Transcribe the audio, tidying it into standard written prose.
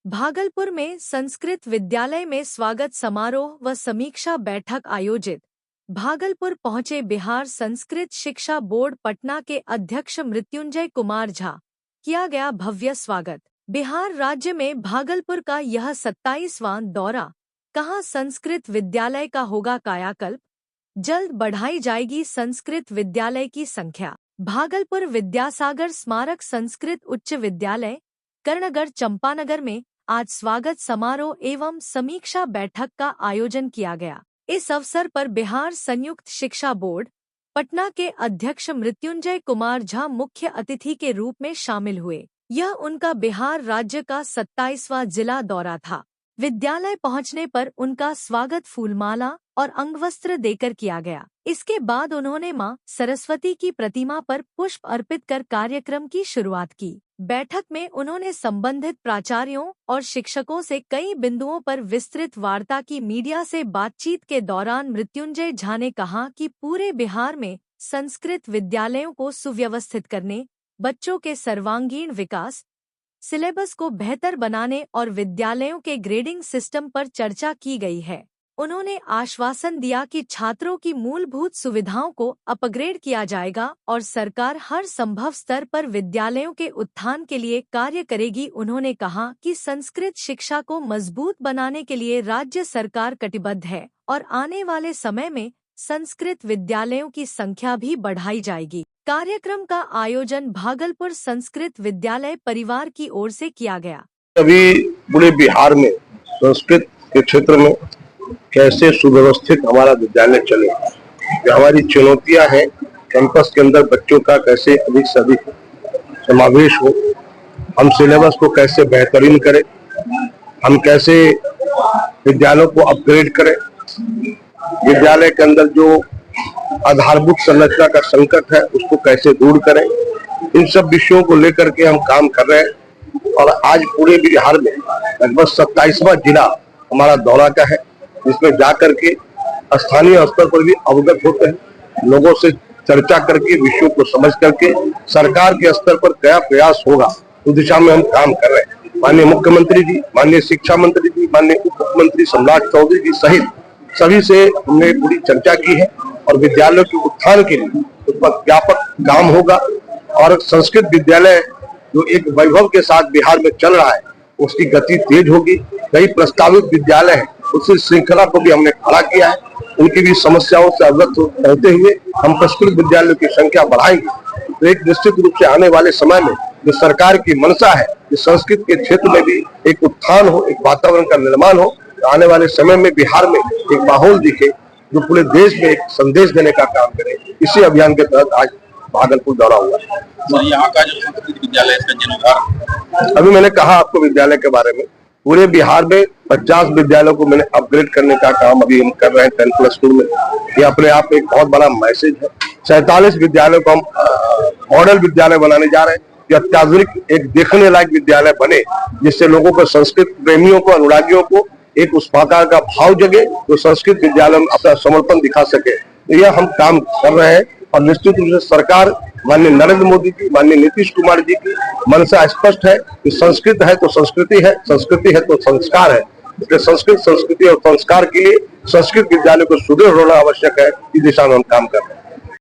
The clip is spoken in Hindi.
भागलपुर में संस्कृत विद्यालय में स्वागत समारोह व समीक्षा बैठक आयोजित। भागलपुर पहुंचे बिहार संस्कृत शिक्षा बोर्ड पटना के अध्यक्ष मृत्युंजय कुमार झा। किया गया भव्य स्वागत। बिहार राज्य में भागलपुर का यह 27वां दौरा। कहां संस्कृत विद्यालय का होगा कायाकल्प। जल्द बढ़ाई जाएगी संस्कृत विद्यालय की संख्या। भागलपुर विद्यासागर स्मारक संस्कृत उच्च विद्यालय कर्णगढ़ चंपानगर में आज स्वागत समारोह एवं समीक्षा बैठक का आयोजन किया गया। इस अवसर पर बिहार संयुक्त शिक्षा बोर्ड पटना के अध्यक्ष मृत्युंजय कुमार झा मुख्य अतिथि के रूप में शामिल हुए। यह उनका बिहार राज्य का 27वां जिला दौरा था। विद्यालय पहुंचने पर उनका स्वागत फूलमाला और अंगवस्त्र देकर किया गया। इसके बाद उन्होंने मां सरस्वती की प्रतिमा पर पुष्प अर्पित कर कार्यक्रम की शुरुआत की। बैठक में उन्होंने संबंधित प्राचार्यों और शिक्षकों से कई बिंदुओं पर विस्तृत वार्ता की। मीडिया से बातचीत के दौरान मृत्युंजय झा ने कहा कि पूरे बिहार में संस्कृत विद्यालयों को सुव्यवस्थित करने, बच्चों के सर्वांगीण विकास, सिलेबस को बेहतर बनाने और विद्यालयों के ग्रेडिंग सिस्टम पर चर्चा की गई है। उन्होंने आश्वासन दिया कि छात्रों की मूलभूत सुविधाओं को अपग्रेड किया जाएगा और सरकार हर संभव स्तर पर विद्यालयों के उत्थान के लिए कार्य करेगी। उन्होंने कहा कि संस्कृत शिक्षा को मजबूत बनाने के लिए राज्य सरकार कटिबद्ध है और आने वाले समय में संस्कृत विद्यालयों की संख्या भी बढ़ाई जाएगी। कार्यक्रम का आयोजन भागलपुर संस्कृत विद्यालय परिवार की ओर से किया गया। अभी पूरे बिहार में संस्कृत के क्षेत्र में कैसे सुव्यवस्थित हमारा विद्यालय चले, जो हमारी चुनौतियां हैं, कैंपस के अंदर बच्चों का कैसे अधिक से अधिक समावेश हो, हम सिलेबस को कैसे बेहतरीन करें, हम कैसे विद्यालयों को अपग्रेड करें, विद्यालय के अंदर जो आधारभूत संरचना का संकट है उसको कैसे दूर करें, इन सब विषयों को लेकर के हम काम कर रहे हैं। और आज पूरे बिहार में लगभग 27वां जिला हमारा दौरा का है, जिसमें जाकर के स्थानीय स्तर पर भी अवगत होते हैं, लोगों से चर्चा करके विषयों को समझ करके सरकार के स्तर पर क्या प्रयास होगा उस दिशा में हम काम कर रहे हैं। माननीय मुख्यमंत्री जी, माननीय शिक्षा मंत्री जी, माननीय उप मुख्यमंत्री सम्राट चौधरी जी सहित सभी से हमने पूरी चर्चा की है और विद्यालयों के उत्थान के लिए उस पर व्यापक काम होगा। और संस्कृत विद्यालय जो एक वैभव के साथ बिहार में चल रहा है उसकी गति तेज होगी। कई प्रस्तावित विद्यालय है, उसी श्रृंखला को भी हमने खड़ा किया है। उनकी भी समस्याओं से अवगत रहते हुए हम संस्कृत विद्यालयों की संख्या बढ़ाएंगे। तो एक निश्चित रूप से आने वाले समय में जो सरकार की मंशा है कि संस्कृत के क्षेत्र में भी एक उत्थान हो, एक वातावरण का निर्माण हो, तो आने वाले समय में बिहार में एक माहौल दिखे जो पूरे देश में एक संदेश देने का काम करे। इसी अभियान के तहत आज भागलपुर दौरा हुआ है। सर, यहाँ का जो संस्कृत विद्यालय इसका जीर्णोद्धार, अभी मैंने कहा आपको विद्यालय के बारे में, पूरे बिहार में 50 विद्यालयों को मैंने अपग्रेड करने का काम अभी हम कर रहे हैं 10+2 में। ये अपने आप में एक बहुत बड़ा मैसेज है। 47 विद्यालयों को हम मॉडल विद्यालय बनाने जा रहे हैं कि अत्याधुनिक एक देखने लायक विद्यालय बने, जिससे लोगों को, संस्कृत प्रेमियों को, अनुरागियों को एक उस प्रकार का भाव जगे जो संस्कृत विद्यालय में अपना समर्पण दिखा सके। तो यह हम काम कर रहे हैं और निश्चित रूप से सरकार, माननीय नरेंद्र मोदी जी, माननीय नीतीश कुमार जी की मनसा स्पष्ट है कि संस्कृत है तो संस्कृति है, संस्कृति है तो संस्कार है। इसलिए संस्कृत, संस्कृति और संस्कार के लिए संस्कृत विद्यालय को सुदृढ़ होना आवश्यक है। इस दिशा में हम काम कर रहे हैं।